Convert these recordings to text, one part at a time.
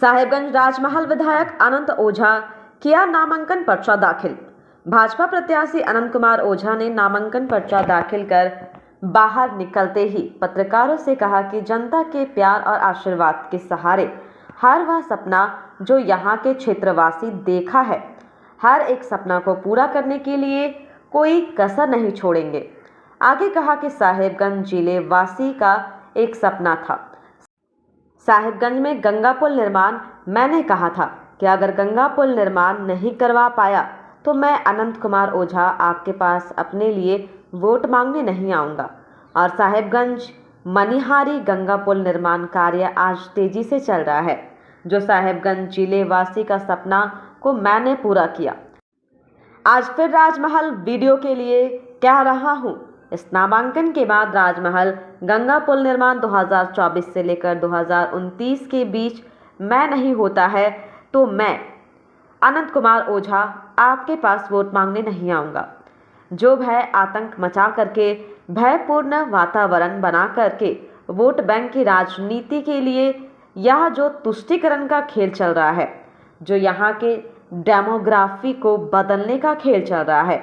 साहेबगंज राजमहल विधायक अनंत ओझा किया नामांकन पर्चा दाखिल। भाजपा प्रत्याशी अनंत कुमार ओझा ने नामांकन पर्चा दाखिल कर बाहर निकलते ही पत्रकारों से कहा कि जनता के प्यार और आशीर्वाद के सहारे हर वह सपना जो यहाँ के क्षेत्रवासी देखा है, हर एक सपना को पूरा करने के लिए कोई कसर नहीं छोड़ेंगे। आगे कहा कि साहेबगंज जिले वासी का एक सपना था। साहेबगंज में गंगा पुल निर्माण मैंने कहा था कि अगर गंगा पुल निर्माण नहीं करवा पाया तो मैं अनंत कुमार ओझा आपके पास अपने लिए वोट मांगने नहीं आऊँगा। और साहेबगंज मनिहारी गंगा पुल निर्माण कार्य आज तेजी से चल रहा है, जो साहेबगंज जिले वासी का सपना को मैंने पूरा किया। आज फिर राजमहल वीडियो के लिए कह रहा हूँ, इस नामांकन के बाद राजमहल गंगा पुल निर्माण 2024 से लेकर 2029 के बीच मैं नहीं होता है तो मैं अनंत कुमार ओझा आपके पास वोट मांगने नहीं आऊँगा। जो भय आतंक मचा करके, भयपूर्ण वातावरण बना करके वोट बैंक की राजनीति के लिए यह जो तुष्टीकरण का खेल चल रहा है, जो यहाँ के डेमोग्राफी को बदलने का खेल चल रहा है,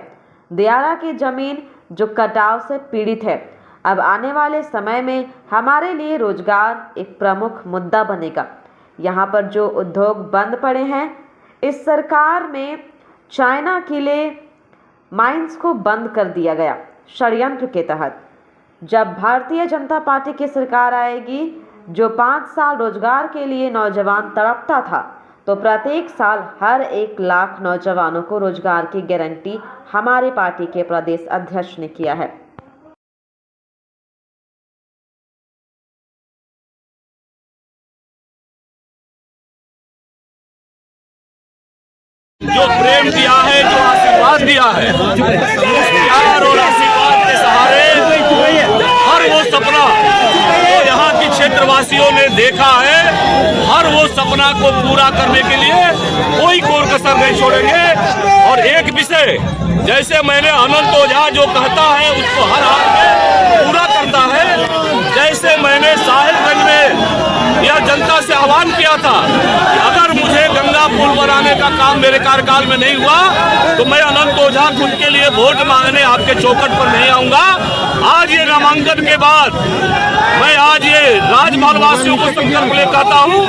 दियारा की जमीन जो कटाव से पीड़ित है, अब आने वाले समय में हमारे लिए रोजगार एक प्रमुख मुद्दा बनेगा। यहाँ पर जो उद्योग बंद पड़े हैं, इस सरकार में चाइना के लिए माइंस को बंद कर दिया गया षड्यंत्र के तहत। जब भारतीय जनता पार्टी की सरकार आएगी, जो 5 साल रोजगार के लिए नौजवान तड़पता था, तो प्रत्येक साल हर 1 लाख नौजवानों को रोजगार की गारंटी हमारे पार्टी के प्रदेश अध्यक्ष ने किया है। जो प्रेम दिया है, जो आशीर्वाद दिया है, प्यार और आशीर्वाद के सहारे हर वो सपना जो यहाँ की क्षेत्रवासियों ने देखा है, हर वो सपना को पूरा करने के लिए कोई कोर कसर नहीं छोड़ेंगे। और एक विषय, जैसे मैंने अनंत ओझा जो कहता है उसको हर हाल में पूरा करता है, जैसे मैंने साहेबगंज में यह जनता से आह्वान किया था कि अगर मुझे गंगा पुल बनाने का काम मेरे कार्यकाल में नहीं हुआ तो मैं अनंत ओझा खुद के लिए वोट मांगने आपके चौखट पर नहीं आऊंगा। आज ये नामांकन के बाद मैं आज ये राजमहल वासियों को संकल्प ले कहता हूँ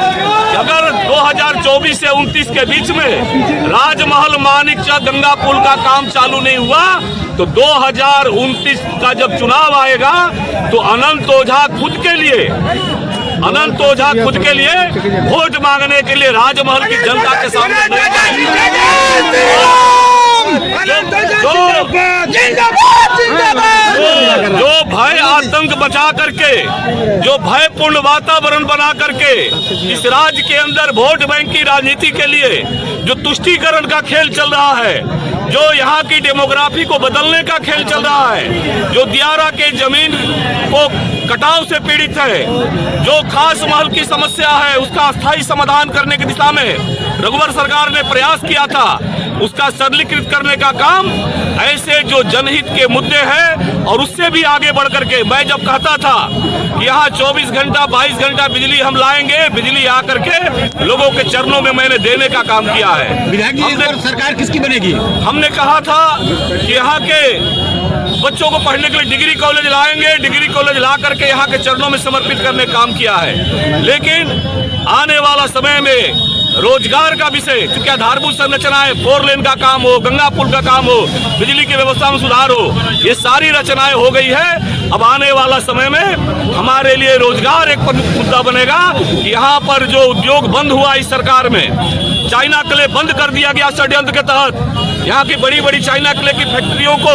कि अगर 2024 से 29 के बीच में राजमहल मानिकचक गंगा पुल का काम चालू नहीं हुआ तो 2029 का जब चुनाव आएगा तो अनंत ओझा खुद के लिए वोट मांगने के लिए राजमहल की जनता के सामने नहीं जाएगा। जो भय आतंक बचा करके, जो भयपूर्ण वातावरण बना करके इस राज्य के अंदर वोट बैंक की राजनीति के लिए जो तुष्टीकरण का खेल चल रहा है, जो यहाँ की डेमोग्राफी को बदलने का खेल चल रहा है, जो दियारा के जमीन को कटाव से पीड़ित है, जो खास महल की समस्या है उसका स्थायी समाधान करने की दिशा में रघुवर सरकार ने प्रयास किया था, उसका सरलीकृत करने का काम, ऐसे जो जनहित के मुद्दे हैं और उससे भी आगे बढ़ करके मैं जब कहता था कि यहाँ 24 घंटा 22 घंटा बिजली हम लाएंगे, बिजली आकर के लोगों के चरणों में मैंने देने का काम किया है। विधायक सरकार किसकी बनेगी? हमने कहा था कि यहाँ के बच्चों को पढ़ने के लिए डिग्री कॉलेज लाएंगे, डिग्री कॉलेज ला करके यहाँ के चरणों में समर्पित करने का काम किया है। लेकिन आने वाला समय में रोजगार का विषय, क्योंकि आधारभूत संरचनाएं, 4 लेन का काम हो, गंगा पुल का काम हो, बिजली की व्यवस्था में सुधार हो, ये सारी रचनाएं हो गई है। अब आने वाला समय में हमारे लिए रोजगार एक प्रमुख मुद्दा बनेगा कि यहाँ पर जो उद्योग बंद हुआ इस सरकार में, चाइना क्ले बंद कर दिया गया षड्यंत्र के तहत, यहाँ की बड़ी बड़ी चाइना क्ले की फैक्ट्रियों को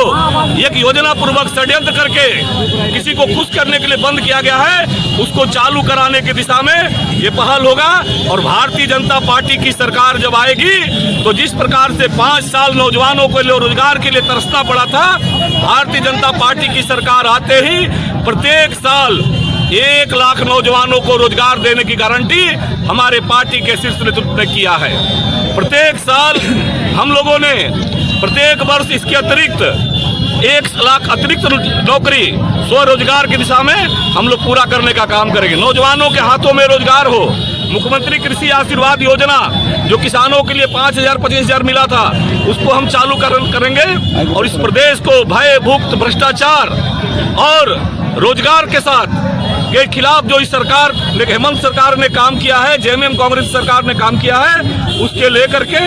एक योजना पूर्वक षड्यंत्र करके किसी को खुश करने के लिए बंद किया गया है, उसको चालू कराने की दिशा में ये पहल होगा। और भारतीय जनता पार्टी की सरकार जब आएगी तो जिस प्रकार से 5 साल नौजवानों को रोजगार के लिए तरसना पड़ा था, भारतीय जनता पार्टी की सरकार आते ही प्रत्येक साल 1 लाख नौजवानों को रोजगार देने की गारंटी हमारे पार्टी के शीर्ष नेतृत्व ने किया है। प्रत्येक साल हम लोगों ने प्रत्येक वर्ष इसके अतिरिक्त 1 लाख अतिरिक्त नौकरी स्वरोजगार की दिशा में हम लोग पूरा करने का काम करेंगे। नौजवानों के हाथों में रोजगार हो, मुख्यमंत्री कृषि आशीर्वाद योजना जो किसानों के लिए 5,000 25,000 मिला था, उसको हम चालू करेंगे और इस प्रदेश को भय मुक्त भ्रष्टाचार और रोजगार के साथ के खिलाफ जो इस सरकार हेमंत सरकार ने काम किया है, जेएमएम कांग्रेस सरकार ने काम किया है, उसके लेकर के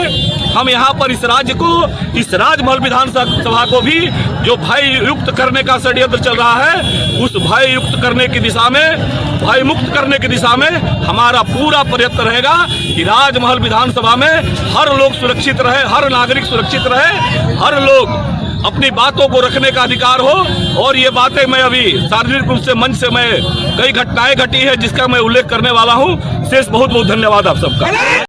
हम यहाँ पर इस राज्य को, इस राजमहल विधानसभा को भी जो भय युक्त करने का षड्यंत्र चल रहा है, उस भय युक्त करने की दिशा में, भय मुक्त करने की दिशा में हमारा पूरा प्रयत्न रहेगा कि राजमहल विधानसभा में हर लोग सुरक्षित रहे, हर नागरिक सुरक्षित रहे, हर लोग अपनी बातों को रखने का अधिकार हो। और ये बातें मैं अभी सार्वजनिक रूप से मंच से मैं कई घटनाएं घटी है जिसका मैं उल्लेख करने वाला हूँ। शेष बहुत बहुत धन्यवाद आप सबका।